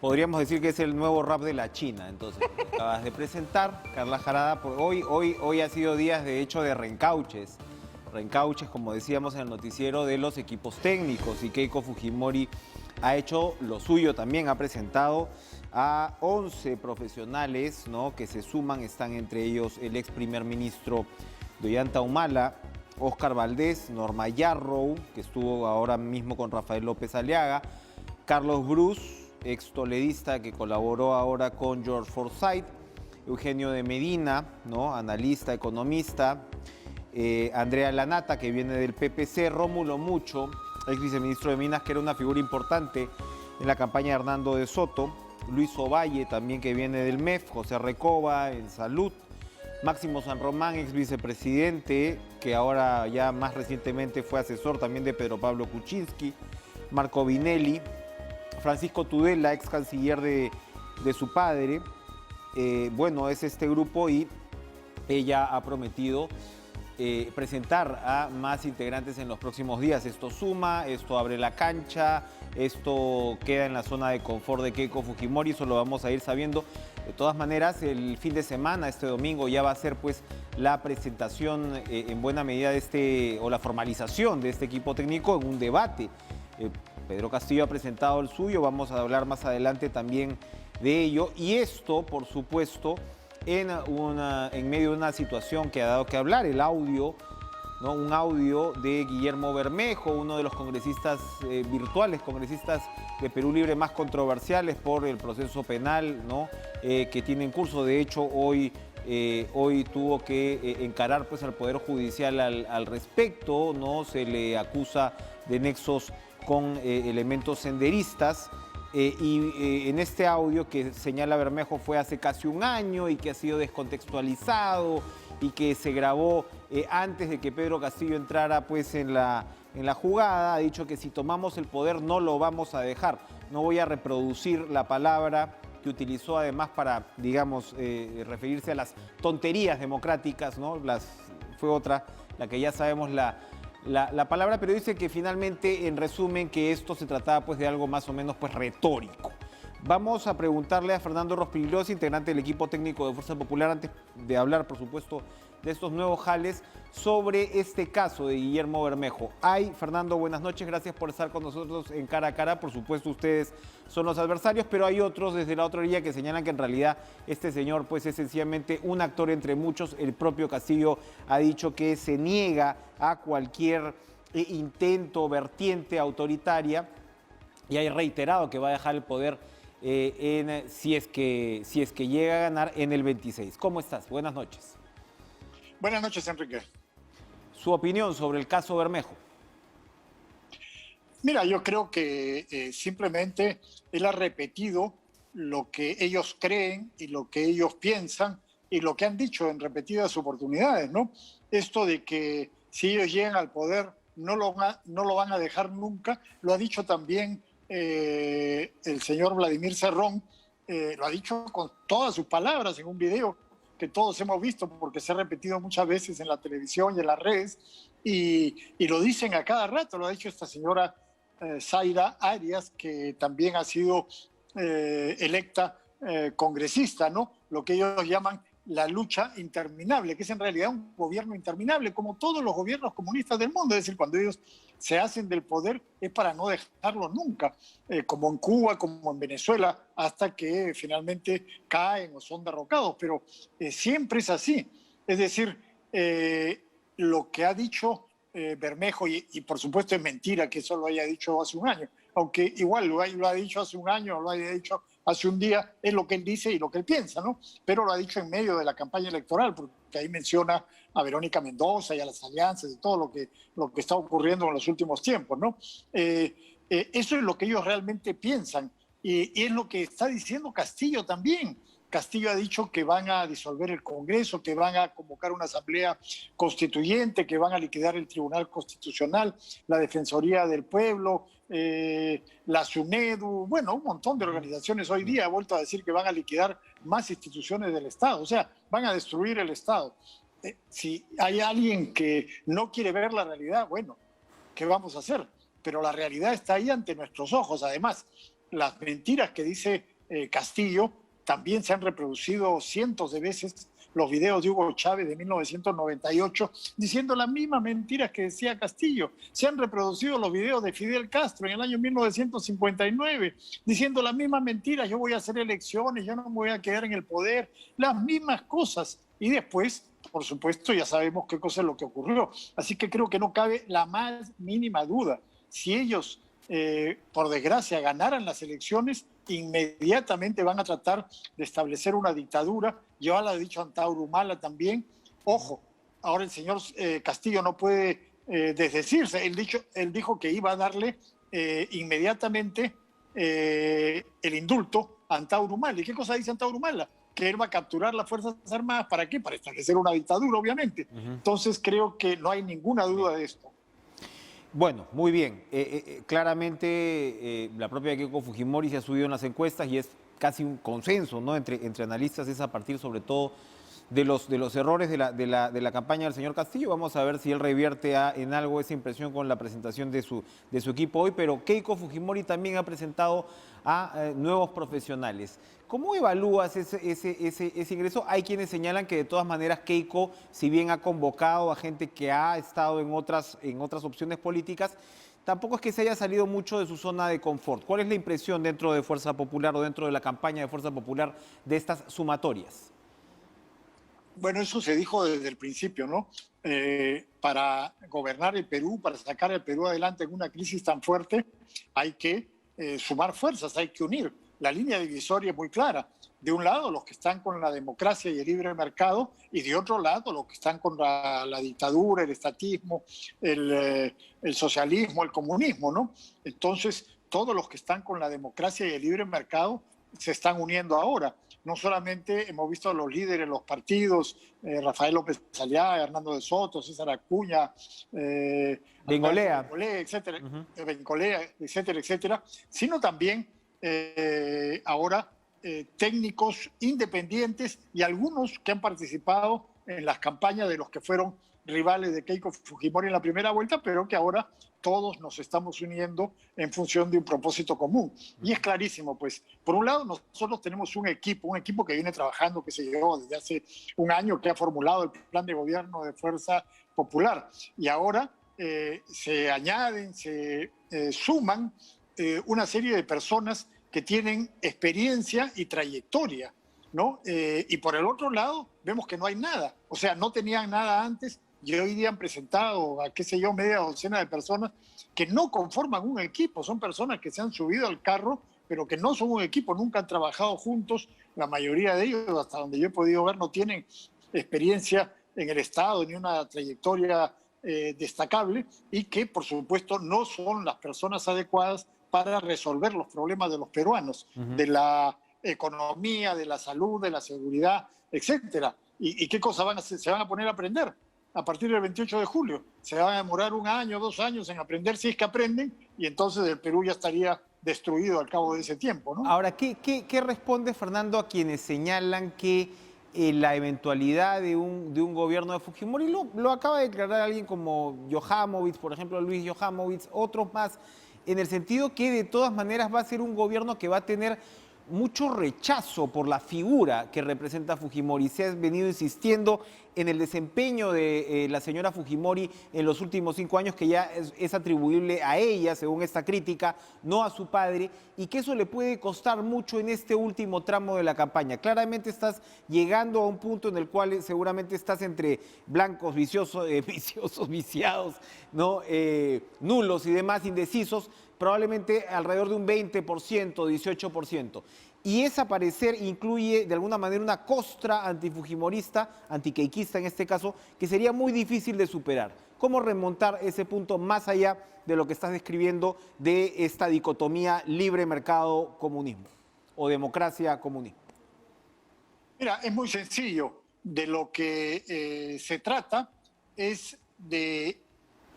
Podríamos decir que es el nuevo rap de la China, entonces, lo que acabas de presentar, Carla Jarada. Hoy ha sido días, de hecho, de reencauches. Reencauches, como decíamos en el noticiero, de los equipos técnicos. Y Keiko Fujimori ha hecho lo suyo también, ha presentado a 11 profesionales, ¿no?, que se suman. Están entre ellos el ex primer ministro Ollanta Humala, Óscar Valdés, Norma Yarrow, que estuvo ahora mismo con Rafael López Aliaga, Carlos Bruce, ex toledista que colaboró ahora con George Forsyth, Eugenio de Medina, ¿no?, analista, economista, Andrea Lanata, que viene del PPC, Rómulo Mucho, ex viceministro de Minas, que era una figura importante en la campaña de Hernando de Soto, Luis Ovalle, también, que viene del MEF, José Recoba, en Salud, Máximo San Román, ex vicepresidente, que ahora ya más recientemente fue asesor también de Pedro Pablo Kuczynski, Marco Vinelli, Francisco Tudela, ex canciller de su padre. Bueno, es este grupo, y ella ha prometido presentar a más integrantes en los próximos días. Esto suma, esto abre la cancha, esto queda en la zona de confort de Keiko Fujimori, eso lo vamos a ir sabiendo. De todas maneras, el fin de semana, este domingo, ya va a ser pues la presentación en buena medida o la formalización de este equipo técnico en un debate. Pedro Castillo ha presentado el suyo, vamos a hablar más adelante también de ello. Y esto, por supuesto, en medio de una situación que ha dado que hablar, el audio, ¿no?, un audio de Guillermo Bermejo, uno de los congresistas virtuales, congresistas de Perú Libre más controversiales por el proceso penal, ¿no?, que tiene en curso. De hecho, hoy tuvo que encarar pues al Poder Judicial al respecto, ¿no? Se le acusa de nexos con elementos senderistas. En este audio que señala Bermejo fue hace casi un año y que ha sido descontextualizado y que se grabó antes de que Pedro Castillo entrara pues en la jugada, ha dicho que si tomamos el poder no lo vamos a dejar. No voy a reproducir la palabra que utilizó además para, digamos, referirse a las tonterías democráticas, ¿no? Fue otra, la que ya sabemos la palabra, pero dice que finalmente, en resumen, que esto se trataba pues de algo más o menos pues retórico. Vamos a preguntarle a Fernando Rospigliosi, integrante del equipo técnico de Fuerza Popular, antes de hablar, por supuesto, de estos nuevos jales, sobre este caso de Guillermo Bermejo. Fernando, buenas noches, gracias por estar con nosotros en Cara a Cara. Por supuesto, ustedes son los adversarios, pero hay otros desde la otra orilla que señalan que en realidad este señor pues es sencillamente un actor entre muchos. El propio Castillo ha dicho que se niega a cualquier intento, vertiente autoritaria, y ha reiterado que va a dejar el poder si es que llega a ganar en el 26. ¿Cómo estás? Buenas noches. Buenas noches, Enrique. Su opinión sobre el caso Bermejo. Mira, yo creo que simplemente él ha repetido lo que ellos creen y lo que ellos piensan y lo que han dicho en repetidas oportunidades, ¿no? Esto de que si ellos llegan al poder no lo van a dejar nunca, lo ha dicho también el señor Vladimir Cerrón, lo ha dicho con todas sus palabras en un video que todos hemos visto porque se ha repetido muchas veces en la televisión y en las redes, y lo dicen a cada rato. Lo ha dicho esta señora Zaira Arias, que también ha sido electa congresista, ¿no? Lo que ellos llaman la lucha interminable, que es en realidad un gobierno interminable, como todos los gobiernos comunistas del mundo. Es decir, cuando ellos se hacen del poder es para no dejarlo nunca, como en Cuba, como en Venezuela, hasta que finalmente caen o son derrocados. Pero siempre es así. Es decir, lo que ha dicho Bermejo, y por supuesto es mentira que eso lo haya dicho hace un año, aunque igual lo ha dicho hace un año o lo haya dicho hace un día, es lo que él dice y lo que él piensa, ¿no? Pero lo ha dicho en medio de la campaña electoral, porque ahí menciona a Verónica Mendoza y a las alianzas y todo lo que está ocurriendo en los últimos tiempos, ¿no? Eso es lo que ellos realmente piensan, y es lo que está diciendo Castillo también. Castillo ha dicho que van a disolver el Congreso, que van a convocar una asamblea constituyente, que van a liquidar el Tribunal Constitucional, la Defensoría del Pueblo, la SUNEDU, bueno, un montón de organizaciones hoy día ha vuelto a decir que van a liquidar más instituciones del Estado, o sea, van a destruir el Estado. Si hay alguien que no quiere ver la realidad, bueno, ¿qué vamos a hacer? Pero la realidad está ahí ante nuestros ojos. Además, las mentiras que dice Castillo, también se han reproducido cientos de veces los videos de Hugo Chávez de 1998 diciendo las mismas mentiras que decía Castillo. Se han reproducido los videos de Fidel Castro en el año 1959 diciendo las mismas mentiras: yo voy a hacer elecciones, yo no me voy a quedar en el poder, las mismas cosas. Y después, por supuesto, ya sabemos qué cosa es lo que ocurrió. Así que creo que no cabe la más mínima duda. Si ellos, por desgracia, ganaran las elecciones, inmediatamente van a tratar de establecer una dictadura. Ya lo ha dicho Antauro Humala también. Ojo, ahora el señor Castillo no puede desdecirse. Él dijo que iba a darle inmediatamente el indulto a Antauro Humala. ¿Y qué cosa dice Antauro Humala? Que él va a capturar las Fuerzas Armadas. ¿Para qué? Para establecer una dictadura, obviamente. Entonces creo que no hay ninguna duda de esto. Bueno, muy bien. Claramente la propia Keiko Fujimori se ha subido en las encuestas y es casi un consenso, ¿no?, entre analistas, es a partir sobre todo de los errores de la campaña del señor Castillo. Vamos a ver si él revierte en algo esa impresión con la presentación de su equipo hoy, pero Keiko Fujimori también ha presentado a nuevos profesionales. ¿Cómo evalúas ese ingreso? Hay quienes señalan que de todas maneras Keiko, si bien ha convocado a gente que ha estado en otras opciones políticas, tampoco es que se haya salido mucho de su zona de confort. ¿Cuál es la impresión dentro de Fuerza Popular o dentro de la campaña de Fuerza Popular de estas sumatorias? Bueno, eso se dijo desde el principio, ¿no? Para gobernar el Perú, para sacar al Perú adelante en una crisis tan fuerte, hay que sumar fuerzas, hay que unir. La línea divisoria es muy clara. De un lado, los que están con la democracia y el libre mercado, y de otro lado, los que están con la dictadura, el estatismo, el socialismo, el comunismo, ¿no? Entonces, todos los que están con la democracia y el libre mercado se están uniendo ahora. No solamente hemos visto a los líderes, los partidos, Rafael López Aliaga, Hernando de Soto, César Acuña, Bengolea, etcétera, Bengolea, etcétera, etcétera, sino también ahora técnicos independientes y algunos que han participado en las campañas de los que fueron rivales de Keiko Fujimori en la primera vuelta, pero que ahora todos nos estamos uniendo en función de un propósito común. Y es clarísimo, pues, por un lado nosotros tenemos un equipo que viene trabajando, que se llevó desde hace un año, que ha formulado el plan de gobierno de Fuerza Popular. Y ahora se añaden, se suman una serie de personas que tienen experiencia y trayectoria, ¿no? Y por el otro lado, vemos que no hay nada. O sea, no tenían nada antes y hoy día han presentado a, qué sé yo, media docena de personas que no conforman un equipo. Son personas que se han subido al carro, pero que no son un equipo, nunca han trabajado juntos. La mayoría de ellos, hasta donde yo he podido ver, no tienen experiencia en el Estado ni una trayectoria destacable, y que, por supuesto, no son las personas adecuadas para resolver los problemas de los peruanos, de la economía, de la salud, de la seguridad, etcétera. ¿Y qué cosas van a hacer? Se van a poner a aprender a partir del 28 de julio. Se van a demorar 1 año, 2 años en aprender, si es que aprenden, y entonces el Perú ya estaría destruido al cabo de ese tiempo, ¿no? Ahora, ¿qué responde Fernando a quienes señalan que la eventualidad de un gobierno de Fujimori lo acaba de declarar alguien como Yohamovitz, por ejemplo, Luis Yohamovitz, otros más, en el sentido que de todas maneras va a ser un gobierno que va a tener mucho rechazo por la figura que representa Fujimori? Se ha venido insistiendo en el desempeño de la señora Fujimori en los últimos 5 años, que ya es atribuible a ella, según esta crítica, no a su padre, y que eso le puede costar mucho en este último tramo de la campaña. Claramente estás llegando a un punto en el cual seguramente estás entre blancos, viciosos, viciados, ¿no? Nulos y demás, indecisos, probablemente alrededor de un 20%, 18%. Y ese parecer incluye de alguna manera una costra antifujimorista, antiqueiquista en este caso, que sería muy difícil de superar. ¿Cómo remontar ese punto más allá de lo que estás describiendo de esta dicotomía libre mercado-comunismo o democracia-comunismo? Mira, es muy sencillo. De lo que se trata es de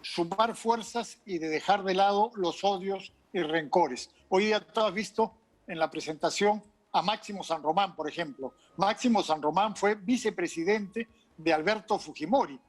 sumar fuerzas y de dejar de lado los odios y rencores. Hoy día tú has visto en la presentación a Máximo San Román, por ejemplo. Máximo San Román fue vicepresidente de Alberto Fujimori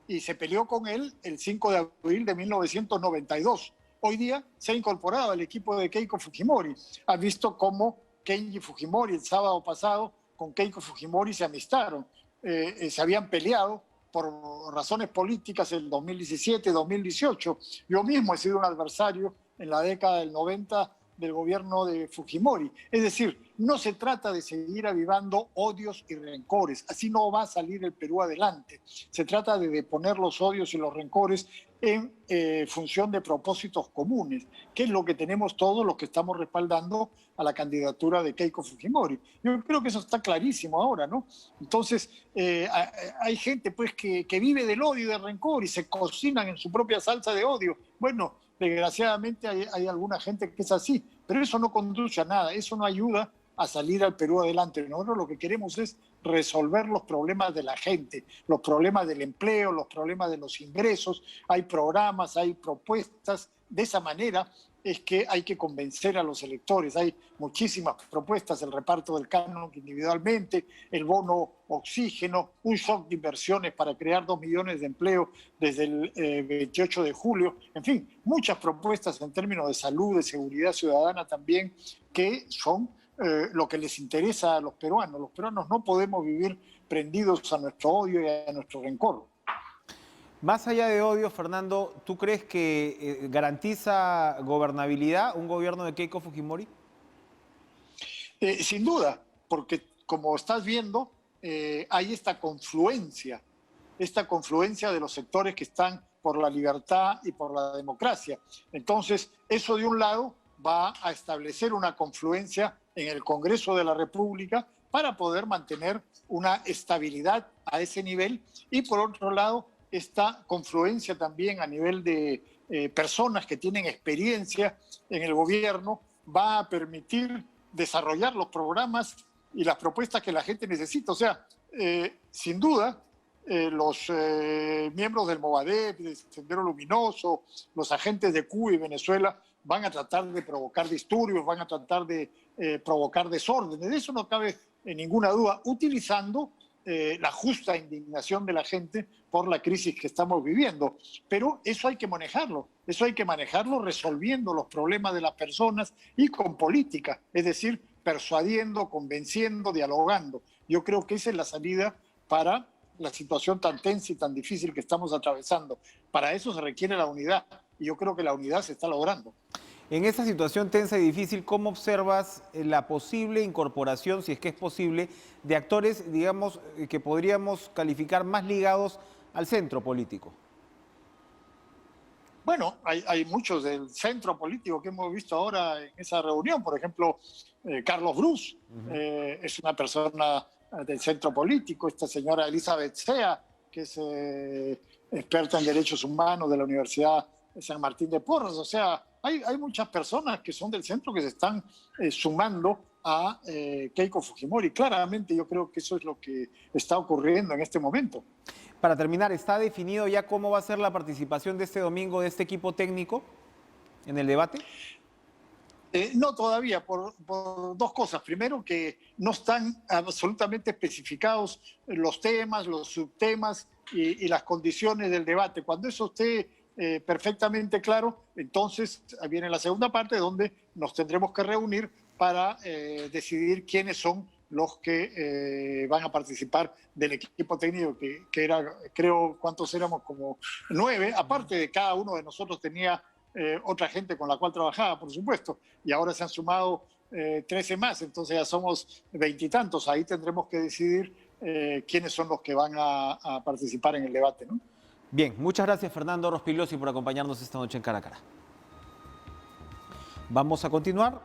y se peleó con él el 5 de abril de 1992. Hoy día se ha incorporado al equipo de Keiko Fujimori. Has visto cómo Kenji Fujimori el sábado pasado con Keiko Fujimori se amistaron. Se habían peleado por razones políticas en 2017, 2018. Yo mismo he sido un adversario en la década del 90 del gobierno de Fujimori. Es decir, no se trata de seguir avivando odios y rencores. Así no va a salir el Perú adelante. Se trata de deponer los odios y los rencores en función de propósitos comunes, que es lo que tenemos todos los que estamos respaldando a la candidatura de Keiko Fujimori. Yo creo que eso está clarísimo ahora, ¿no? Entonces, hay gente pues que vive del odio y del rencor y se cocinan en su propia salsa de odio. Bueno, desgraciadamente hay alguna gente que es así, pero eso no conduce a nada, eso no ayuda a salir al Perú adelante. Nosotros lo que queremos es resolver los problemas de la gente, los problemas del empleo, los problemas de los ingresos. Hay programas, hay propuestas. De esa manera es que hay que convencer a los electores. Hay muchísimas propuestas, el reparto del canon individualmente, el bono oxígeno, un shock de inversiones para crear 2 millones de empleos desde el 28 de julio. En fin, muchas propuestas en términos de salud, de seguridad ciudadana también, que son lo que les interesa a los peruanos. Los peruanos no podemos vivir prendidos a nuestro odio y a nuestro rencor. Más allá de odio, Fernando, ¿tú crees que garantiza gobernabilidad un gobierno de Keiko Fujimori? Sin duda, porque como estás viendo, hay esta confluencia de los sectores que están por la libertad y por la democracia. Entonces, eso de un lado va a establecer una confluencia en el Congreso de la República para poder mantener una estabilidad a ese nivel, y por otro lado, esta confluencia también a nivel de personas que tienen experiencia en el gobierno va a permitir desarrollar los programas y las propuestas que la gente necesita. O sea, sin duda, los miembros del Movadep, del Sendero Luminoso, los agentes de Cuba y Venezuela van a tratar de provocar disturbios, van a tratar de provocar desórdenes. De eso no cabe ninguna duda, utilizando la justa indignación de la gente por la crisis que estamos viviendo. Pero eso hay que manejarlo resolviendo los problemas de las personas y con política, es decir, persuadiendo, convenciendo, dialogando. Yo creo que esa es la salida para la situación tan tensa y tan difícil que estamos atravesando. Para eso se requiere la unidad, y yo creo que la unidad se está logrando. En esta situación tensa y difícil, ¿cómo observas la posible incorporación, si es que es posible, de actores, digamos, que podríamos calificar más ligados al centro político? Bueno, hay muchos del centro político que hemos visto ahora en esa reunión. Por ejemplo, Carlos Brus es una persona del centro político. Esta señora Elizabeth Sea, que es experta en derechos humanos de la Universidad de San Martín de Porres. O sea, hay muchas personas que son del centro que se están sumando a Keiko Fujimori. Claramente yo creo que eso es lo que está ocurriendo en este momento. Para terminar, ¿está definido ya cómo va a ser la participación de este domingo de este equipo técnico en el debate? No todavía, por dos cosas. Primero, que no están absolutamente especificados los temas, los subtemas y las condiciones del debate. Cuando eso esté perfectamente claro, entonces viene la segunda parte, donde nos tendremos que reunir para decidir quiénes son los que van a participar del equipo técnico, que era, creo, ¿cuántos éramos? Como 9. Aparte de cada uno de nosotros tenía otra gente con la cual trabajaba, por supuesto, y ahora se han sumado 13 más, entonces ya somos 20 y tantos. Ahí tendremos que decidir quiénes son los que van a participar en el debate, ¿no? Bien, muchas gracias Fernando Rospigliosi por acompañarnos esta noche en Cara a Cara. Vamos a continuar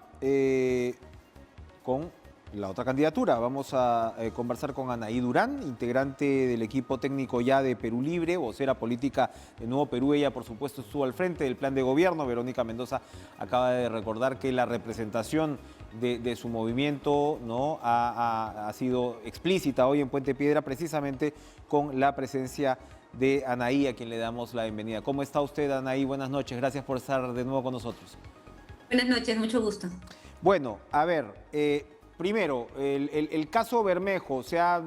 con la otra candidatura. Vamos a conversar con Anaí Durán, integrante del equipo técnico ya de Perú Libre, vocera política de Nuevo Perú. Ella, por supuesto, estuvo al frente del plan de gobierno. Verónica Mendoza acaba de recordar que la representación de su movimiento, ¿no?, ha sido explícita hoy en Puente Piedra, precisamente con la presencia de Anaí, a quien le damos la bienvenida. ¿Cómo está usted, Anaí? Buenas noches. Gracias por estar de nuevo con nosotros. Buenas noches, mucho gusto. Bueno, a ver, primero, el caso Bermejo, ha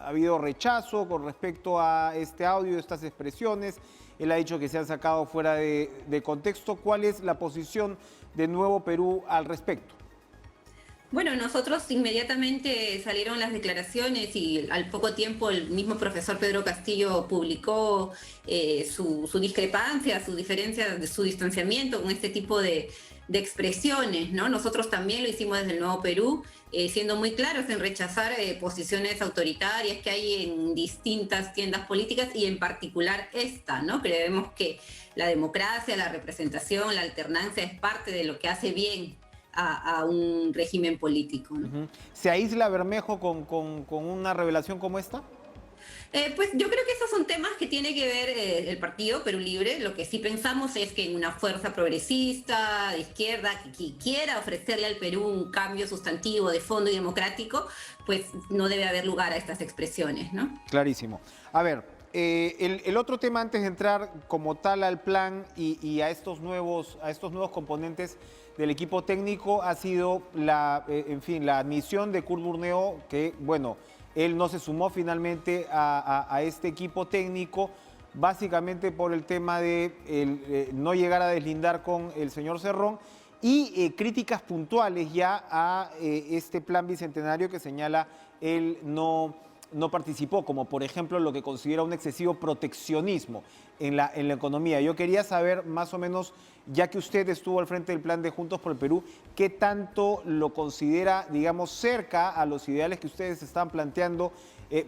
habido rechazo con respecto a este audio, estas expresiones. Él ha dicho que se han sacado fuera de contexto. ¿Cuál es la posición de Nuevo Perú al respecto? Bueno, nosotros inmediatamente salieron las declaraciones y al poco tiempo el mismo profesor Pedro Castillo publicó su discrepancia, su diferencia, su distanciamiento con este tipo de expresiones, ¿no? Nosotros también lo hicimos desde el Nuevo Perú, siendo muy claros en rechazar posiciones autoritarias que hay en distintas tiendas políticas y en particular esta, ¿no? Creemos que la democracia, la representación, la alternancia es parte de lo que hace bien a un régimen político, ¿no? ¿Se aísla Bermejo con una revelación como esta? Pues yo creo que esos son temas que tiene que ver el partido Perú Libre. Lo que sí pensamos es que en una fuerza progresista, de izquierda, que quiera ofrecerle al Perú un cambio sustantivo de fondo y democrático, pues no debe haber lugar a estas expresiones, ¿no? Clarísimo. A ver, el otro tema antes de entrar como tal al plan y a estos nuevos componentes del equipo técnico ha sido la admisión de Kurt Burneo, que bueno, él no se sumó finalmente a este equipo técnico, básicamente por el tema de no llegar a deslindar con el señor Cerrón y críticas puntuales ya a este plan bicentenario que señala él no participó, como por ejemplo lo que considera un excesivo proteccionismo en la economía. Yo quería saber más o menos, ya que usted estuvo al frente del plan de Juntos por el Perú, ¿qué tanto lo considera, digamos, cerca a los ideales que ustedes están planteando,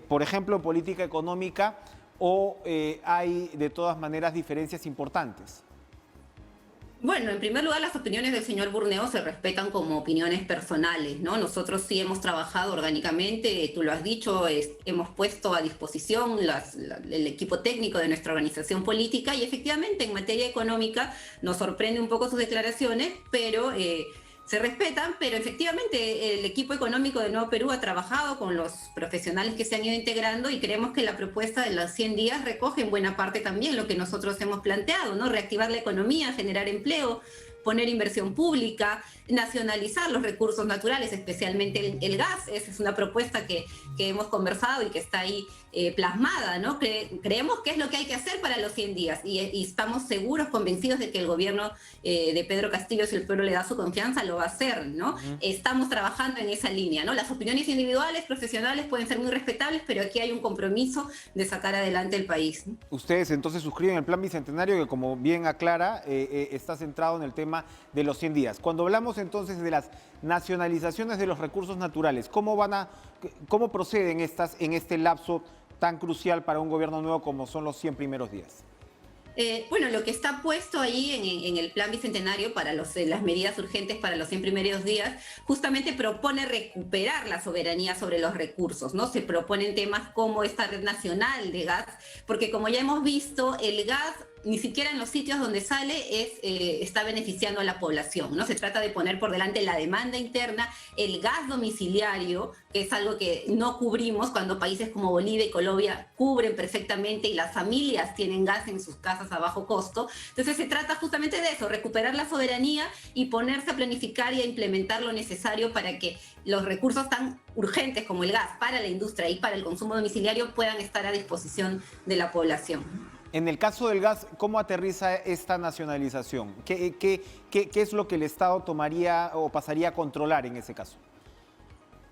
por ejemplo, en política económica, o hay de todas maneras diferencias importantes? Bueno, en primer lugar, las opiniones del señor Burneo se respetan como opiniones personales, ¿no? Nosotros sí hemos trabajado orgánicamente, tú lo has dicho, hemos puesto a disposición el equipo técnico de nuestra organización política y efectivamente en materia económica nos sorprende un poco sus declaraciones, pero se respetan, pero efectivamente el equipo económico de Nuevo Perú ha trabajado con los profesionales que se han ido integrando y creemos que la propuesta de los 100 días recoge en buena parte también lo que nosotros hemos planteado, ¿no? Reactivar la economía, generar empleo, poner inversión pública, nacionalizar los recursos naturales, especialmente el gas. Esa es una propuesta que hemos conversado y que está ahí plasmada, ¿no? Creemos que es lo que hay que hacer para los 100 días y estamos seguros, convencidos de que el gobierno de Pedro Castillo, si el pueblo le da su confianza, lo va a hacer, ¿no? Estamos trabajando en esa línea, ¿no? Las opiniones individuales, profesionales pueden ser muy respetables, pero aquí hay un compromiso de sacar adelante el país, ¿no? Ustedes entonces suscriben el plan bicentenario que, como bien aclara, está centrado en el tema de los 100 días. Cuando hablamos entonces de las nacionalizaciones de los recursos naturales, ¿cómo proceden estas en este lapso tan crucial para un gobierno nuevo como son los 100 primeros días? Bueno, lo que está puesto ahí en el plan bicentenario para las medidas urgentes para los 100 primeros días, justamente propone recuperar la soberanía sobre los recursos, ¿no? Se proponen temas como esta red nacional de gas, porque como ya hemos visto, el gas ni siquiera en los sitios donde sale está beneficiando a la población, ¿no? Se trata de poner por delante la demanda interna, el gas domiciliario, que es algo que no cubrimos cuando países como Bolivia y Colombia cubren perfectamente y las familias tienen gas en sus casas a bajo costo. Entonces se trata justamente de eso, recuperar la soberanía y ponerse a planificar y a implementar lo necesario para que los recursos tan urgentes como el gas para la industria y para el consumo domiciliario puedan estar a disposición de la población. En el caso del gas, ¿cómo aterriza esta nacionalización? ¿Qué es lo que el Estado tomaría o pasaría a controlar en ese caso?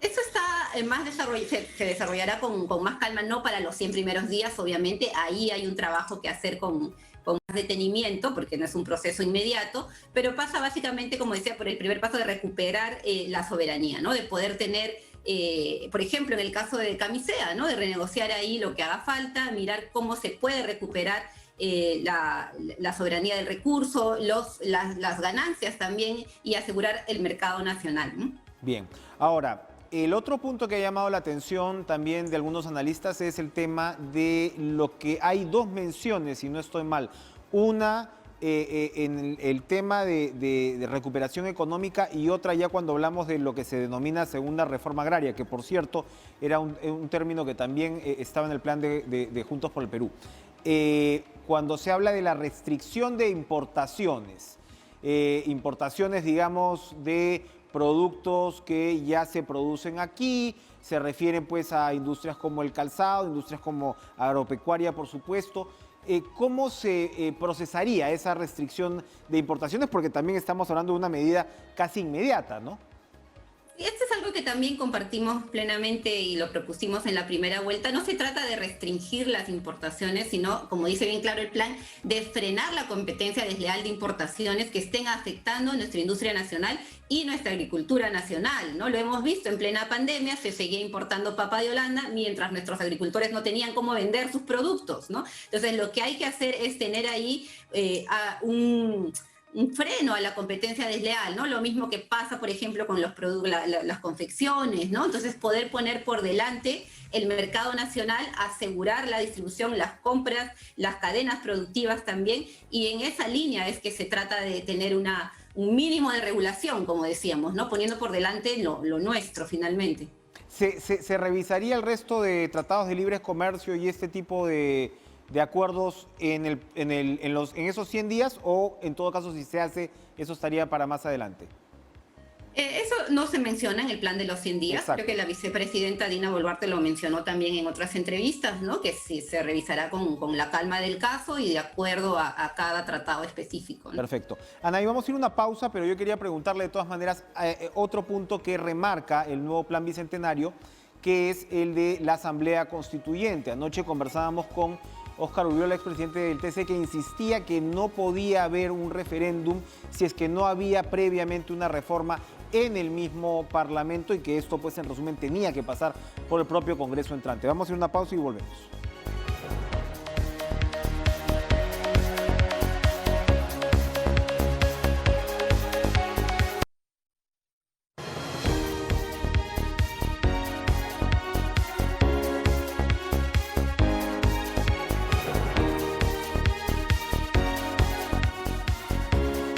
Eso está más se desarrollará con más calma, no para los 100 primeros días, obviamente. Ahí hay un trabajo que hacer con más detenimiento, porque no es un proceso inmediato, pero pasa básicamente, como decía, por el primer paso de recuperar la soberanía, ¿no? De poder tener, por ejemplo, en el caso de Camisea, ¿no? De renegociar ahí lo que haga falta, mirar cómo se puede recuperar la soberanía del recurso, las ganancias también y asegurar el mercado nacional, ¿no? Bien, ahora, el otro punto que ha llamado la atención también de algunos analistas es el tema de lo que hay dos menciones, si no estoy mal. Una en el tema de recuperación económica y otra ya cuando hablamos de lo que se denomina segunda reforma agraria, que por cierto era un término que también estaba en el plan de Juntos por el Perú. Cuando se habla de la restricción de importaciones, digamos de productos que ya se producen aquí, se refieren pues a industrias como el calzado, industrias como agropecuaria, por supuesto. ¿Cómo se procesaría esa restricción de importaciones? Porque también estamos hablando de una medida casi inmediata, ¿no? Y esto es algo que también compartimos plenamente y lo propusimos en la primera vuelta. No se trata de restringir las importaciones, sino, como dice bien claro el plan, de frenar la competencia desleal de importaciones que estén afectando nuestra industria nacional y nuestra agricultura nacional, ¿no? Lo hemos visto en plena pandemia, se seguía importando papa de Holanda mientras nuestros agricultores no tenían cómo vender sus productos, ¿no? Entonces, lo que hay que hacer es tener ahí un freno a la competencia desleal, ¿no? Lo mismo que pasa, por ejemplo, con los las confecciones, ¿no? Entonces, poder poner por delante el mercado nacional, asegurar la distribución, las compras, las cadenas productivas también, y en esa línea es que se trata de tener un mínimo de regulación, como decíamos, ¿no? Poniendo por delante lo nuestro, finalmente. ¿Se revisaría el resto de tratados de libre comercio y este tipo de acuerdos en esos 100 días o en todo caso si se hace, eso estaría para más adelante? Eso no se menciona en el plan de los 100 días. Exacto. Creo que la vicepresidenta Dina Boluarte lo mencionó también en otras entrevistas, ¿no? Que sí se revisará con la calma del caso y de acuerdo a cada tratado específico, ¿no? Perfecto. Anaí, vamos a ir a una pausa, pero yo quería preguntarle de todas maneras otro punto que remarca el nuevo plan bicentenario, que es el de la Asamblea Constituyente. Anoche conversábamos con Óscar Uriola, expresidente del TC, que insistía que no podía haber un referéndum si es que no había previamente una reforma en el mismo Parlamento y que esto, pues, en resumen, tenía que pasar por el propio Congreso entrante. Vamos a ir a una pausa y volvemos.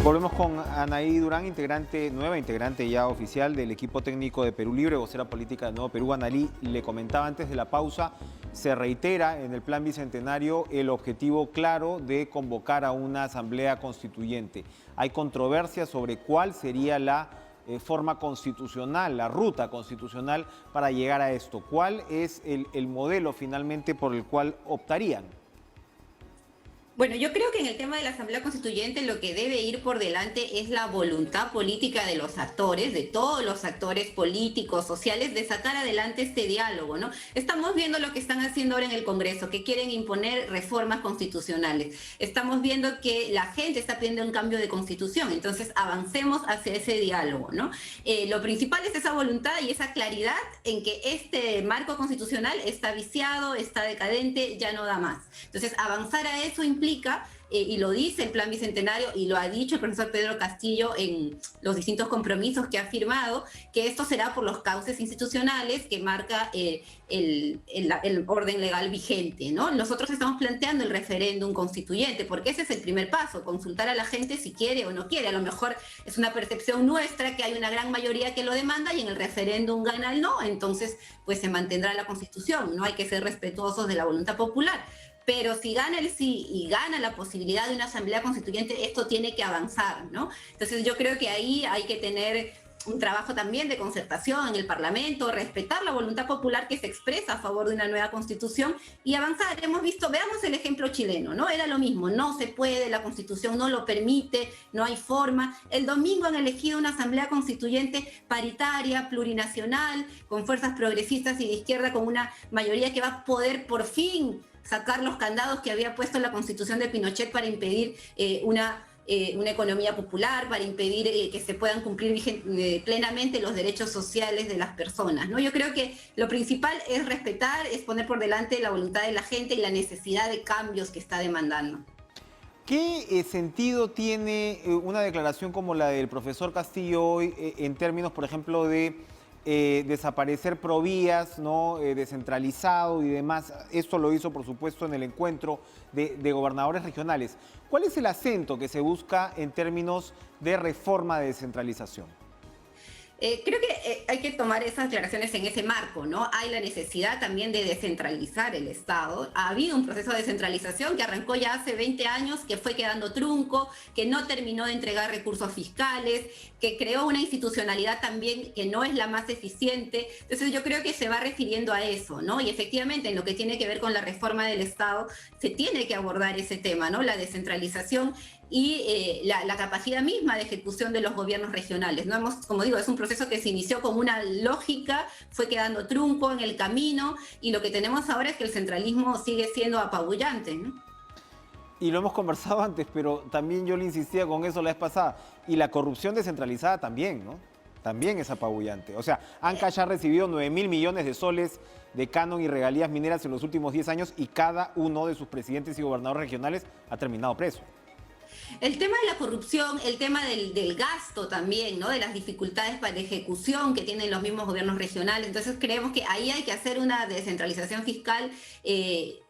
Volvemos con Anaí Durán, nueva integrante ya oficial del equipo técnico de Perú Libre, vocera política de Nuevo Perú. Anaí, le comentaba antes de la pausa, se reitera en el plan bicentenario el objetivo claro de convocar a una asamblea constituyente. Hay controversia sobre cuál sería la forma constitucional, la ruta constitucional para llegar a esto. ¿Cuál es el modelo finalmente por el cual optarían? Bueno, yo creo que en el tema de la Asamblea Constituyente lo que debe ir por delante es la voluntad política de los actores, de todos los actores políticos, sociales, de sacar adelante este diálogo, ¿no? Estamos viendo lo que están haciendo ahora en el Congreso, que quieren imponer reformas constitucionales. Estamos viendo que la gente está pidiendo un cambio de constitución, entonces avancemos hacia ese diálogo, ¿no? Lo principal es esa voluntad y esa claridad en que este marco constitucional está viciado, está decadente, ya no da más. Entonces, avanzar a eso implica y lo dice el Plan Bicentenario y lo ha dicho el profesor Pedro Castillo en los distintos compromisos que ha firmado, que esto será por los cauces institucionales que marca el orden legal vigente, ¿no? Nosotros estamos planteando el referéndum constituyente, porque ese es el primer paso, consultar a la gente si quiere o no quiere. A lo mejor es una percepción nuestra que hay una gran mayoría que lo demanda y en el referéndum gana el no, entonces pues se mantendrá la Constitución, ¿no? Hay que ser respetuosos de la voluntad popular. Pero si gana el sí y gana la posibilidad de una asamblea constituyente, esto tiene que avanzar, ¿no? Entonces yo creo que ahí hay que tener un trabajo también de concertación en el Parlamento, respetar la voluntad popular que se expresa a favor de una nueva constitución y avanzar. Hemos visto, veamos el ejemplo chileno, ¿no? Era lo mismo, no se puede, la constitución no lo permite, no hay forma. El domingo han elegido una asamblea constituyente paritaria, plurinacional, con fuerzas progresistas y de izquierda, con una mayoría que va a poder por fin sacar los candados que había puesto la Constitución de Pinochet para impedir una economía popular, para impedir que se puedan cumplir plenamente los derechos sociales de las personas, ¿no? Yo creo que lo principal es respetar, es poner por delante la voluntad de la gente y la necesidad de cambios que está demandando. ¿Qué sentido tiene una declaración como la del profesor Castillo hoy en términos, por ejemplo, de desaparecer Provías, ¿no? Descentralizado y demás? Esto lo hizo, por supuesto, en el encuentro de gobernadores regionales. ¿Cuál es el acento que se busca en términos de reforma de descentralización? Creo que hay que tomar esas declaraciones en ese marco, ¿no? Hay la necesidad también de descentralizar el Estado. Ha habido un proceso de descentralización que arrancó ya hace 20 años, que fue quedando trunco, que no terminó de entregar recursos fiscales, que creó una institucionalidad también que no es la más eficiente. Entonces yo creo que se va refiriendo a eso, ¿no? Y efectivamente en lo que tiene que ver con la reforma del Estado se tiene que abordar ese tema, ¿no? La descentralización y la capacidad misma de ejecución de los gobiernos regionales, ¿no? Como digo, es un proceso que se inició con una lógica, fue quedando trunco en el camino, y lo que tenemos ahora es que el centralismo sigue siendo apabullante, ¿no? Y lo hemos conversado antes, pero también yo le insistía con eso la vez pasada. Y la corrupción descentralizada también, ¿no? También es apabullante. O sea, Ancash ha recibido 9.000 millones de soles de canon y regalías mineras en los últimos 10 años y cada uno de sus presidentes y gobernadores regionales ha terminado preso. El tema de la corrupción, el tema del gasto también, ¿no? De las dificultades de ejecución que tienen los mismos gobiernos regionales. Entonces creemos que ahí hay que hacer una descentralización fiscal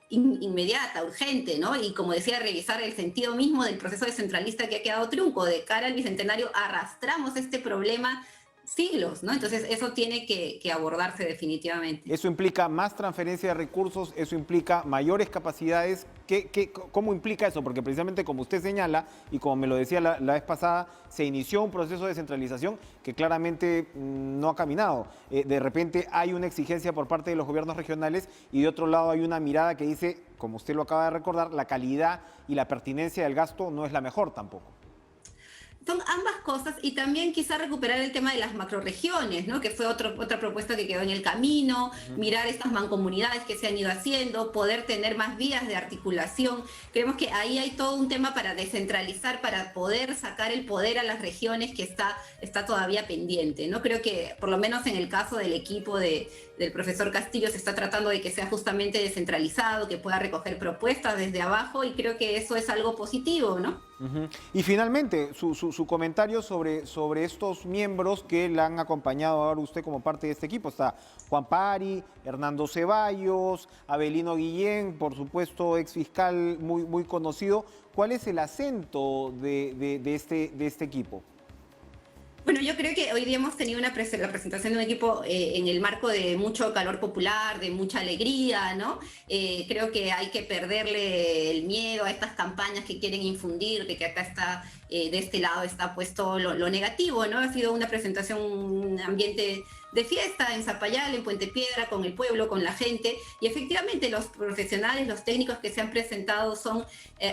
inmediata, urgente, ¿no? Y como decía, revisar el sentido mismo del proceso descentralista que ha quedado trunco. De cara al Bicentenario arrastramos este problema siglos, ¿no? Entonces eso tiene que abordarse definitivamente. Eso implica más transferencia de recursos, eso implica mayores capacidades. ¿Cómo implica eso? Porque precisamente como usted señala, y como me lo decía la vez pasada, se inició un proceso de descentralización que claramente no ha caminado. De repente hay una exigencia por parte de los gobiernos regionales y de otro lado hay una mirada que dice, como usted lo acaba de recordar, la calidad y la pertinencia del gasto no es la mejor tampoco. Son ambas cosas, y también quizá recuperar el tema de las macroregiones, ¿no? Que fue otra propuesta que quedó en el camino, mirar estas mancomunidades que se han ido haciendo, poder tener más vías de articulación. Creemos que ahí hay todo un tema para descentralizar, para poder sacar el poder a las regiones que está todavía pendiente, ¿no? Creo que por lo menos en el caso del equipo del profesor Castillo se está tratando de que sea justamente descentralizado, que pueda recoger propuestas desde abajo, y creo que eso es algo positivo, ¿no? Y finalmente, su comentario sobre estos miembros que la han acompañado ahora usted como parte de este equipo. Está Juan Pari, Hernando Ceballos, Avelino Guillén, por supuesto, ex fiscal muy conocido. ¿Cuál es el acento de este equipo? Bueno, yo creo que hoy día hemos tenido la presentación de un equipo en el marco de mucho calor popular, de mucha alegría, ¿no? Creo que hay que perderle el miedo a estas campañas que quieren infundir, de que acá está, de este lado está puesto lo negativo, ¿no? Ha sido una presentación, un ambiente de fiesta en Zapallar, en Puente Piedra, con el pueblo, con la gente, y efectivamente los profesionales, los técnicos que se han presentado son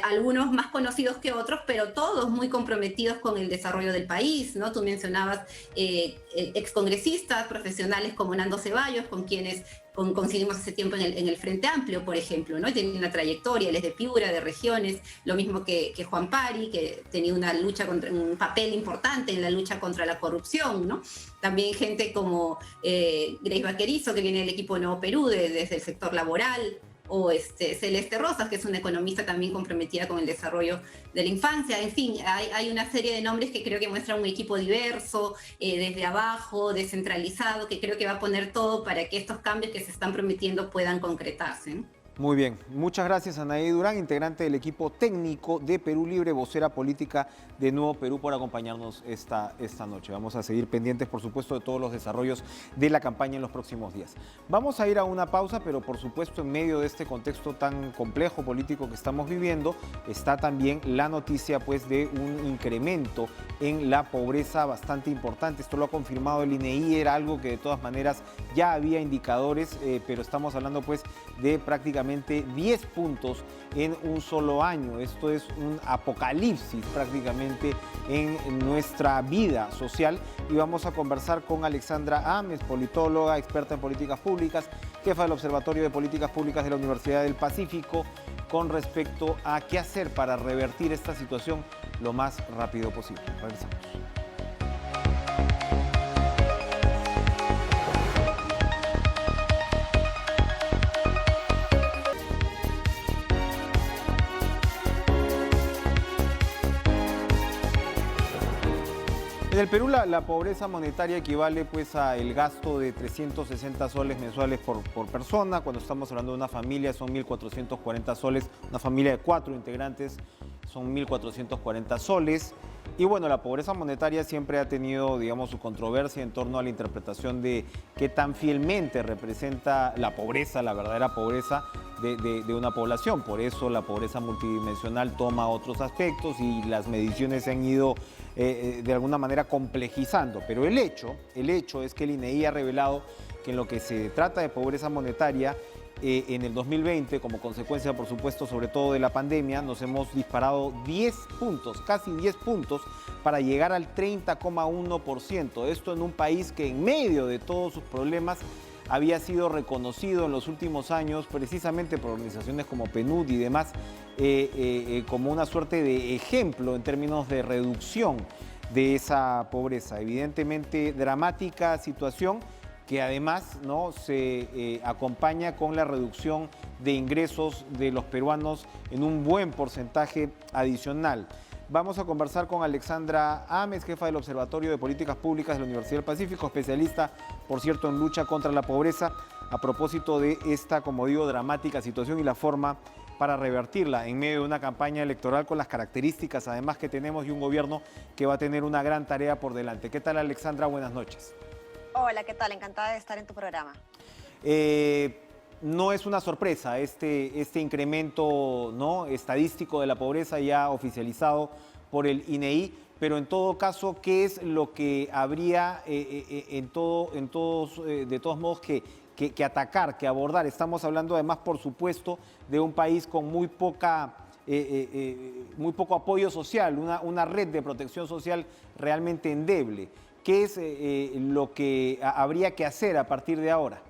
algunos más conocidos que otros, pero todos muy comprometidos con el desarrollo del país, ¿no? Tú mencionabas excongresistas, profesionales como Nando Ceballos, con quienes coincidimos hace tiempo en el Frente Amplio, por ejemplo, ¿no? Tiene una trayectoria, él es de Piura, de regiones, lo mismo que Juan Pari, que tenía un papel importante en la lucha contra la corrupción, ¿no? También gente como Grace Vaquerizo, que viene del equipo Nuevo Perú, desde el sector laboral, o Celeste Rosas, que es una economista también comprometida con el desarrollo de la infancia. En fin, hay una serie de nombres que creo que muestran un equipo diverso, desde abajo, descentralizado, que creo que va a poner todo para que estos cambios que se están prometiendo puedan concretarse, ¿no? Muy bien, muchas gracias Anaí Durán, integrante del equipo técnico de Perú Libre, vocera política de Nuevo Perú, por acompañarnos esta noche. Vamos a seguir pendientes, por supuesto, de todos los desarrollos de la campaña en los próximos días. Vamos a ir a una pausa, pero por supuesto en medio de este contexto tan complejo político que estamos viviendo, está también la noticia pues de un incremento en la pobreza bastante importante. Esto lo ha confirmado el INEI, era algo que de todas maneras ya había indicadores, pero estamos hablando pues de prácticamente 10 puntos en un solo año. Esto es un apocalipsis prácticamente en nuestra vida social, y vamos a conversar con Alexandra Ames, politóloga, experta en políticas públicas, jefa del Observatorio de Políticas Públicas de la Universidad del Pacífico, con respecto a qué hacer para revertir esta situación lo más rápido posible. Regresamos. En el Perú la pobreza monetaria equivale pues a el gasto de 360 soles mensuales por persona. Cuando estamos hablando de una familia son 1.440 soles, una familia de 4 integrantes son 1.440 soles. Y bueno, la pobreza monetaria siempre ha tenido, digamos, su controversia en torno a la interpretación de qué tan fielmente representa la pobreza, la verdadera pobreza de una población. Por eso la pobreza multidimensional toma otros aspectos y las mediciones se han ido de alguna manera complejizando. Pero el hecho es que el INEI ha revelado que en lo que se trata de pobreza monetaria, en el 2020, como consecuencia, por supuesto, sobre todo de la pandemia, nos hemos disparado 10 puntos, casi 10 puntos, para llegar al 30,1%. Esto en un país que en medio de todos sus problemas había sido reconocido en los últimos años, precisamente por organizaciones como PNUD y demás, como una suerte de ejemplo en términos de reducción de esa pobreza. Evidentemente, dramática situación que además, ¿no?, se acompaña con la reducción de ingresos de los peruanos en un buen porcentaje adicional. Vamos a conversar con Alexandra Ames, jefa del Observatorio de Políticas Públicas de la Universidad del Pacífico, especialista, por cierto, en lucha contra la pobreza, a propósito de esta, como digo, dramática situación y la forma para revertirla en medio de una campaña electoral con las características además que tenemos y un gobierno que va a tener una gran tarea por delante. ¿Qué tal, Alexandra? Buenas noches. Hola, ¿qué tal? Encantada de estar en tu programa. No es una sorpresa este incremento, ¿no?, estadístico de la pobreza ya oficializado por el INEI, pero en todo caso, ¿qué es lo que habría de todos modos que atacar, que abordar? Estamos hablando además, por supuesto, de un país con muy poco apoyo social, una red de protección social realmente endeble. ¿Qué es lo que habría que hacer a partir de ahora?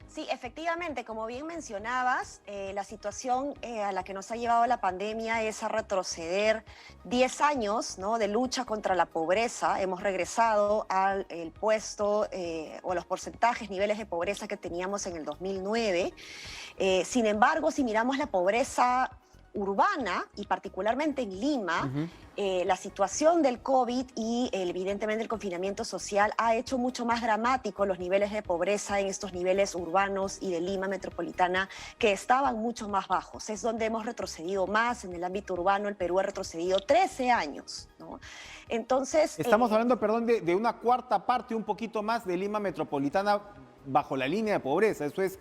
Sí, efectivamente, como bien mencionabas, la situación a la que nos ha llevado la pandemia es a retroceder 10 años, ¿no?, de lucha contra la pobreza. Hemos regresado al puesto o los porcentajes, niveles de pobreza que teníamos en el 2009. Sin embargo, si miramos la pobreza urbana y particularmente en Lima, la situación del COVID y evidentemente el confinamiento social ha hecho mucho más dramático los niveles de pobreza en estos niveles urbanos y de Lima metropolitana, que estaban mucho más bajos. Es donde hemos retrocedido más en el ámbito urbano. El Perú ha retrocedido 13 años, ¿no? Entonces, estamos hablando, perdón, de una cuarta parte, un poquito más, de Lima metropolitana bajo la línea de pobreza. Eso es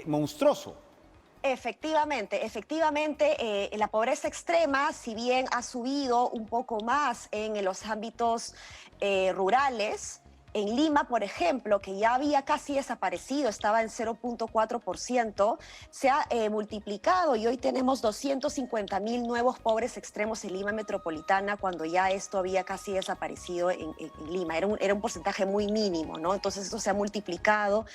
monstruoso. Efectivamente, la pobreza extrema, si bien ha subido un poco más en los ámbitos rurales, en Lima, por ejemplo, que ya había casi desaparecido, estaba en 0,4%, se ha multiplicado y hoy tenemos 250.000 nuevos pobres extremos en Lima metropolitana, cuando ya esto había casi desaparecido en Lima. Era un porcentaje muy mínimo, ¿no? Entonces esto se ha multiplicado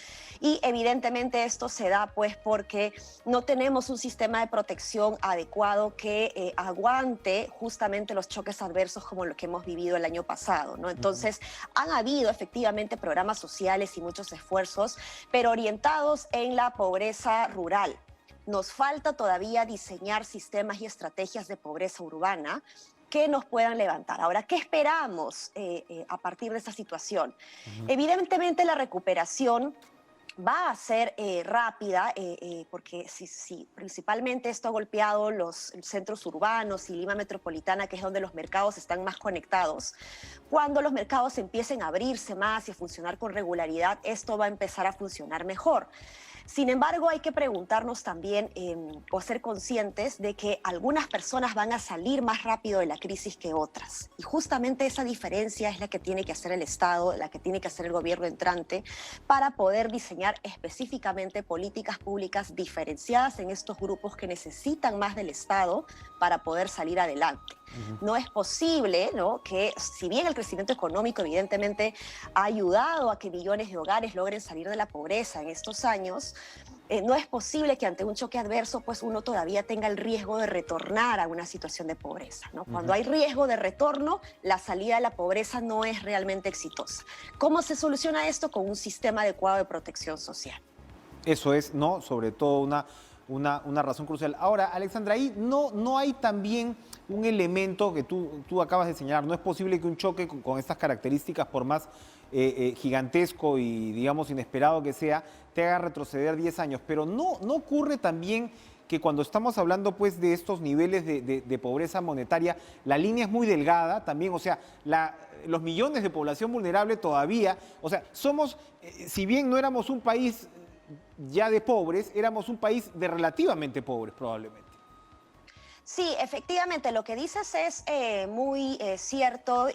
y evidentemente esto se da pues porque no tenemos un sistema de protección adecuado que aguante justamente los choques adversos como lo que hemos vivido el año pasado, ¿no? Entonces han habido efectivamente programas sociales y muchos esfuerzos, pero orientados en la pobreza rural. Nos falta todavía diseñar sistemas y estrategias de pobreza urbana que nos puedan levantar. Ahora, ¿qué esperamos a partir de esta situación? Evidentemente la recuperación va a ser rápida, porque principalmente esto ha golpeado los centros urbanos y Lima metropolitana, que es donde los mercados están más conectados. Cuando los mercados empiecen a abrirse más y a funcionar con regularidad, esto va a empezar a funcionar mejor. Sin embargo, hay que preguntarnos también o ser conscientes de que algunas personas van a salir más rápido de la crisis que otras. Y justamente esa diferencia es la que tiene que hacer el Estado, la que tiene que hacer el gobierno entrante, para poder diseñar específicamente políticas públicas diferenciadas en estos grupos que necesitan más del Estado para poder salir adelante. No es posible, ¿no?, que si bien el crecimiento económico evidentemente ha ayudado a que millones de hogares logren salir de la pobreza en estos años, no es posible que ante un choque adverso pues uno todavía tenga el riesgo de retornar a una situación de pobreza, ¿no? Cuando hay riesgo de retorno, la salida de la pobreza no es realmente exitosa. ¿Cómo se soluciona esto? Con un sistema adecuado de protección social. Eso es, ¿no?, sobre todo una razón crucial. Ahora, Alexandra, ahí no hay también un elemento que tú acabas de señalar. No es posible que un choque con estas características, por más gigantesco y, digamos, inesperado que sea, te haga retroceder 10 años. Pero no ocurre también que cuando estamos hablando pues de estos niveles de pobreza monetaria, la línea es muy delgada también, o sea, los millones de población vulnerable todavía, o sea, somos, si bien no éramos un país ya de pobres, éramos un país de relativamente pobres probablemente. Sí, efectivamente, lo que dices es muy cierto,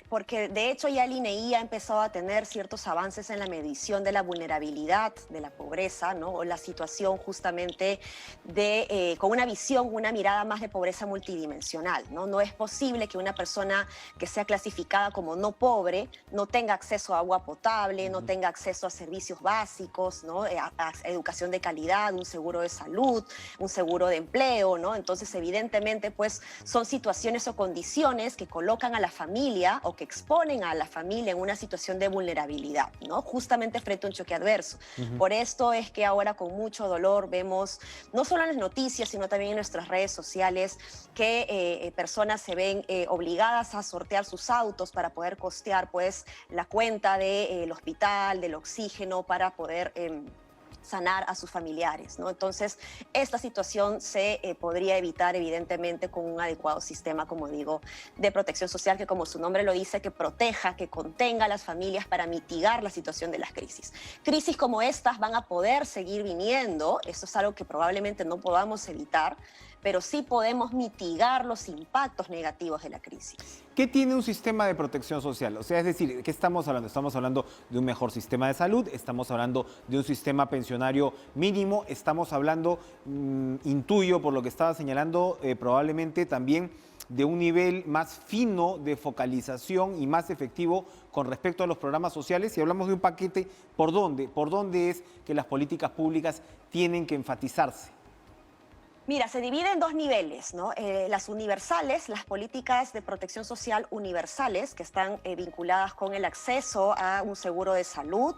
porque de hecho ya el INEI ha empezado a tener ciertos avances en la medición de la vulnerabilidad, de la pobreza, ¿no? O la situación justamente con una visión, una mirada más de pobreza multidimensional, ¿no? No es posible que una persona que sea clasificada como no pobre no tenga acceso a agua potable, no tenga acceso a servicios básicos, ¿no? A educación de calidad, un seguro de salud, un seguro de empleo, ¿no? Entonces, evidentemente, pues son situaciones o condiciones que colocan a la familia o que exponen a la familia en una situación de vulnerabilidad, ¿no? Justamente frente a un choque adverso. Por esto es que ahora con mucho dolor vemos, no solo en las noticias, sino también en nuestras redes sociales, que personas se ven obligadas a sortear sus autos para poder costear, pues, la cuenta del hospital, del oxígeno, para poder sanar a sus familiares, ¿no? Entonces, esta situación se podría evitar, evidentemente, con un adecuado sistema, como digo, de protección social, que como su nombre lo dice, que proteja, que contenga a las familias para mitigar la situación de las crisis. Crisis como estas van a poder seguir viniendo, esto es algo que probablemente no podamos evitar, pero sí podemos mitigar los impactos negativos de la crisis. ¿Qué tiene un sistema de protección social? O sea, es decir, ¿qué estamos hablando? Estamos hablando de un mejor sistema de salud, estamos hablando de un sistema pensionario mínimo, estamos hablando, intuyo por lo que estaba señalando, probablemente también de un nivel más fino de focalización y más efectivo con respecto a los programas sociales. Si hablamos de un paquete, ¿por dónde? ¿Por dónde es que las políticas públicas tienen que enfatizarse? Mira, se divide en dos niveles, ¿no? Las universales, las políticas de protección social universales, que están vinculadas con el acceso a un seguro de salud,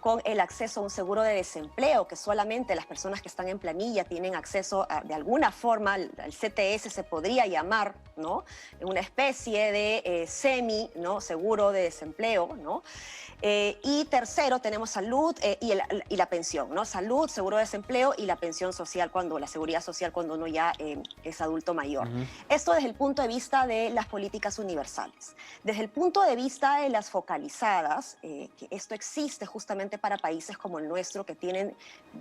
con el acceso a un seguro de desempleo, que solamente las personas que están en planilla tienen acceso de alguna forma, al CTS se podría llamar, ¿no? Una especie de ¿no? Seguro de desempleo, ¿no? Y tercero, tenemos salud y la pensión, ¿no? Salud, seguro de desempleo y la pensión social, la seguridad social cuando uno ya es adulto mayor. Esto desde el punto de vista de las políticas universales. Desde el punto de vista de las focalizadas, que esto existe justamente para países como el nuestro, que tienen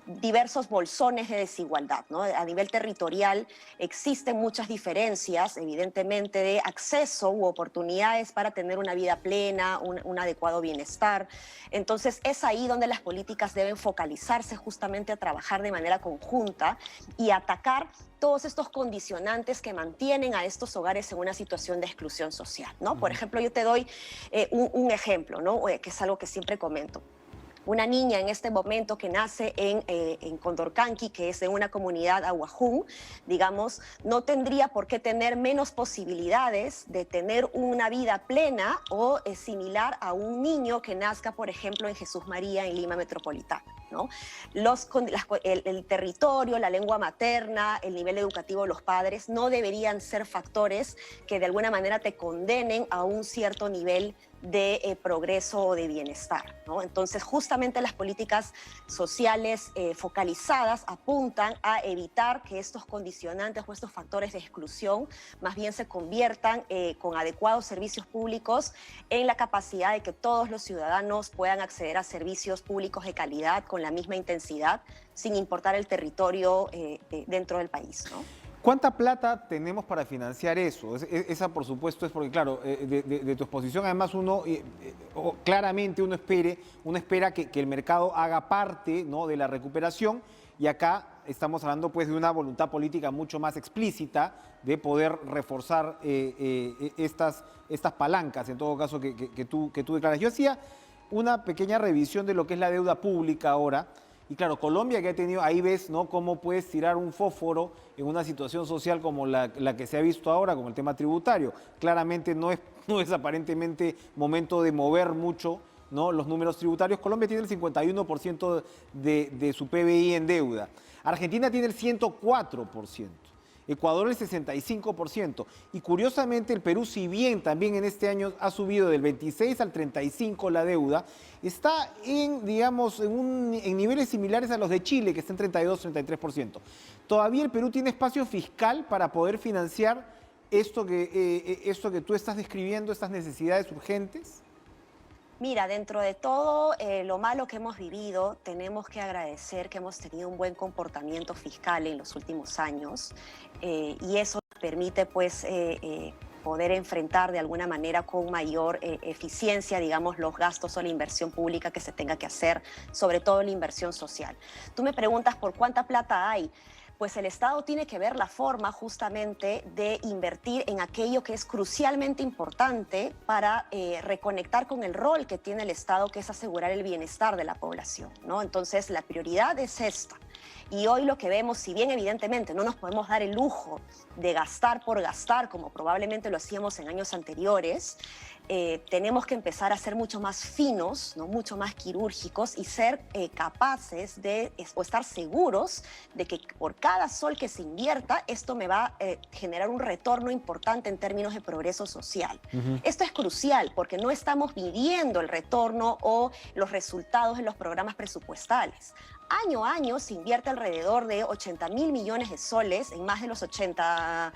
diversos bolsones de desigualdad, ¿no? A nivel territorial existen muchas diferencias, evidentemente, de acceso u oportunidades para tener una vida plena, un adecuado bienestar. Entonces, es ahí donde las políticas deben focalizarse justamente a trabajar de manera conjunta y atacar todos estos condicionantes que mantienen a estos hogares en una situación de exclusión social, ¿no? Por ejemplo, yo te doy un ejemplo, ¿no? Que es algo que siempre comento. Una niña en este momento que nace en Condorcanqui, que es de una comunidad ahuajún, digamos, no tendría por qué tener menos posibilidades de tener una vida plena o similar a un niño que nazca, por ejemplo, en Jesús María, en Lima Metropolitana, ¿no? El territorio, la lengua materna, el nivel educativo de los padres no deberían ser factores que de alguna manera te condenen a un cierto nivel de progreso o de bienestar, ¿no? Entonces, justamente las políticas sociales focalizadas apuntan a evitar que estos condicionantes o estos factores de exclusión más bien se conviertan con adecuados servicios públicos en la capacidad de que todos los ciudadanos puedan acceder a servicios públicos de calidad con la misma intensidad, sin importar el territorio dentro del país, ¿no? ¿Cuánta plata tenemos para financiar eso? Esa, por supuesto, es porque, claro, de tu exposición, además, claramente uno espera que el mercado haga parte, ¿no?, de la recuperación, y acá estamos hablando, pues, de una voluntad política mucho más explícita de poder reforzar estas palancas, en todo caso, que tú declaras. Yo hacía una pequeña revisión de lo que es la deuda pública ahora. Y claro, Colombia, que ha tenido, ahí ves, ¿no?, cómo puedes tirar un fósforo en una situación social como la que se ha visto ahora con el tema tributario. Claramente no es aparentemente momento de mover mucho, ¿no?, los números tributarios. Colombia tiene el 51% de su PBI en deuda. Argentina tiene el 104%. Ecuador el 65%. Y curiosamente el Perú, si bien también en este año ha subido del 26 al 35 la deuda, está en niveles similares a los de Chile, que está en 32-33%. ¿Todavía el Perú tiene espacio fiscal para poder financiar esto que tú estás describiendo, estas necesidades urgentes? Mira, dentro de todo lo malo que hemos vivido, tenemos que agradecer que hemos tenido un buen comportamiento fiscal en los últimos años y eso nos permite pues poder enfrentar de alguna manera con mayor eficiencia, digamos, los gastos o la inversión pública que se tenga que hacer, sobre todo la inversión social. Tú me preguntas por cuánta plata hay. Pues el Estado tiene que ver la forma justamente de invertir en aquello que es crucialmente importante para reconectar con el rol que tiene el Estado, que es asegurar el bienestar de la población, ¿no? Entonces, la prioridad es esta. Y hoy lo que vemos, si bien evidentemente no nos podemos dar el lujo de gastar por gastar, como probablemente lo hacíamos en años anteriores, tenemos que empezar a ser mucho más finos, ¿no? Mucho más quirúrgicos y ser capaces de o estar seguros de que por cada sol que se invierta, esto me va a generar un retorno importante en términos de progreso social. Esto es crucial porque no estamos midiendo el retorno o los resultados de los programas presupuestales. Año a año se invierte alrededor de 80.000 millones de soles en más de los 80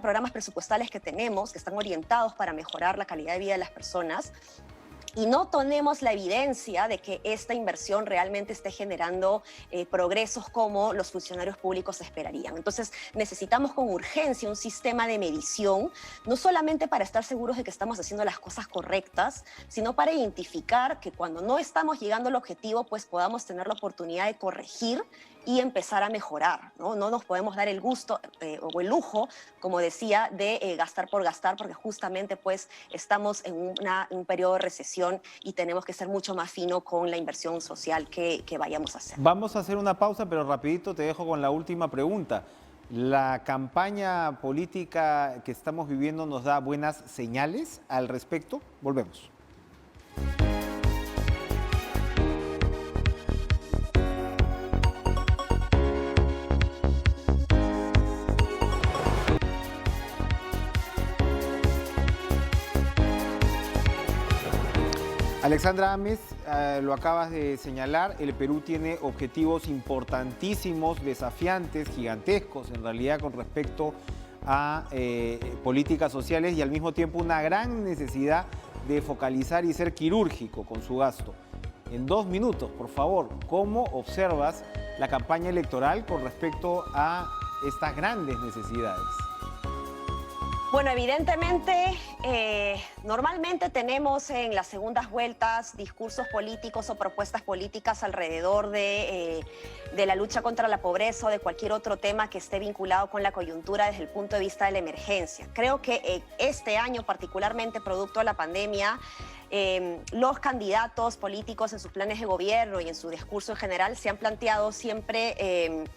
programas presupuestales que tenemos, que están orientados para mejorar la calidad de vida de las personas. Y no tenemos la evidencia de que esta inversión realmente esté generando progresos como los funcionarios públicos esperarían. Entonces, necesitamos con urgencia un sistema de medición, no solamente para estar seguros de que estamos haciendo las cosas correctas, sino para identificar que cuando no estamos llegando al objetivo, pues podamos tener la oportunidad de corregir y empezar a mejorar, ¿no? No nos podemos dar el gusto o el lujo, como decía, de gastar por gastar, porque justamente pues estamos en un periodo de recesión y tenemos que ser mucho más fino con la inversión social que vayamos a hacer. Vamos a hacer una pausa, pero rapidito te dejo con la última pregunta. ¿La campaña política que estamos viviendo nos da buenas señales al respecto? Volvemos. Alexandra Ames, lo acabas de señalar, el Perú tiene objetivos importantísimos, desafiantes, gigantescos en realidad con respecto a políticas sociales y al mismo tiempo una gran necesidad de focalizar y ser quirúrgico con su gasto. En 2 minutos, por favor, ¿cómo observas la campaña electoral con respecto a estas grandes necesidades? Bueno, evidentemente, normalmente tenemos en las segundas vueltas discursos políticos o propuestas políticas alrededor de la lucha contra la pobreza o de cualquier otro tema que esté vinculado con la coyuntura desde el punto de vista de la emergencia. Creo que este año, particularmente producto de la pandemia, los candidatos políticos en sus planes de gobierno y en su discurso en general se han planteado siempre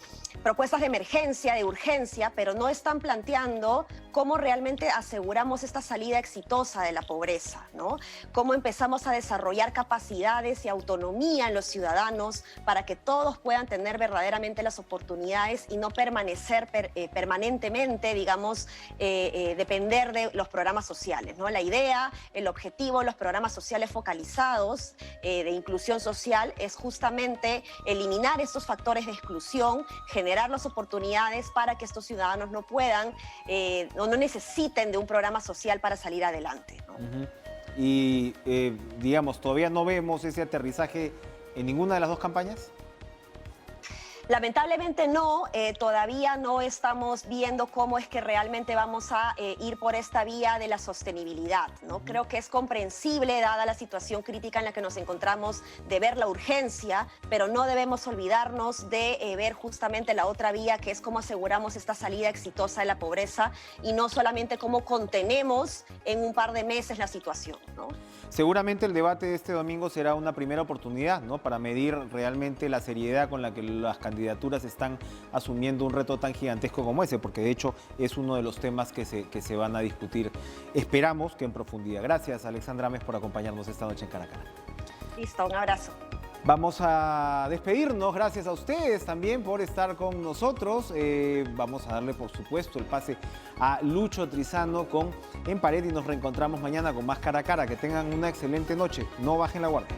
propuestas de emergencia, de urgencia, pero no están planteando cómo realmente aseguramos esta salida exitosa de la pobreza, ¿no? Cómo empezamos a desarrollar capacidades y autonomía en los ciudadanos para que todos puedan tener verdaderamente las oportunidades y no permanecer permanentemente, digamos, depender de los programas sociales, ¿no? La idea, el objetivo, los programas sociales focalizados de inclusión social es justamente eliminar estos factores de exclusión, generar las oportunidades para que estos ciudadanos no puedan o no necesiten de un programa social para salir adelante, ¿no? Y digamos, todavía no vemos ese aterrizaje en ninguna de las dos campañas. Lamentablemente no, todavía no estamos viendo cómo es que realmente vamos a ir por esta vía de la sostenibilidad, ¿no? Creo que es comprensible, dada la situación crítica en la que nos encontramos, de ver la urgencia, pero no debemos olvidarnos de ver justamente la otra vía, que es cómo aseguramos esta salida exitosa de la pobreza y no solamente cómo contenemos en un par de meses la situación, ¿no? Seguramente el debate de este domingo será una primera oportunidad, ¿no?, para medir realmente la seriedad con la que las candidaturas están asumiendo un reto tan gigantesco como ese, porque de hecho es uno de los temas que se van a discutir. Esperamos que en profundidad. Gracias, Alexandra Ames, por acompañarnos esta noche en Cara a Cara. Listo, un abrazo. Vamos a despedirnos, gracias a ustedes también por estar con nosotros. Vamos a darle, por supuesto, el pase a Lucho Trizano con En Pared y nos reencontramos mañana con más Cara a Cara. Que tengan una excelente noche, no bajen la guardia.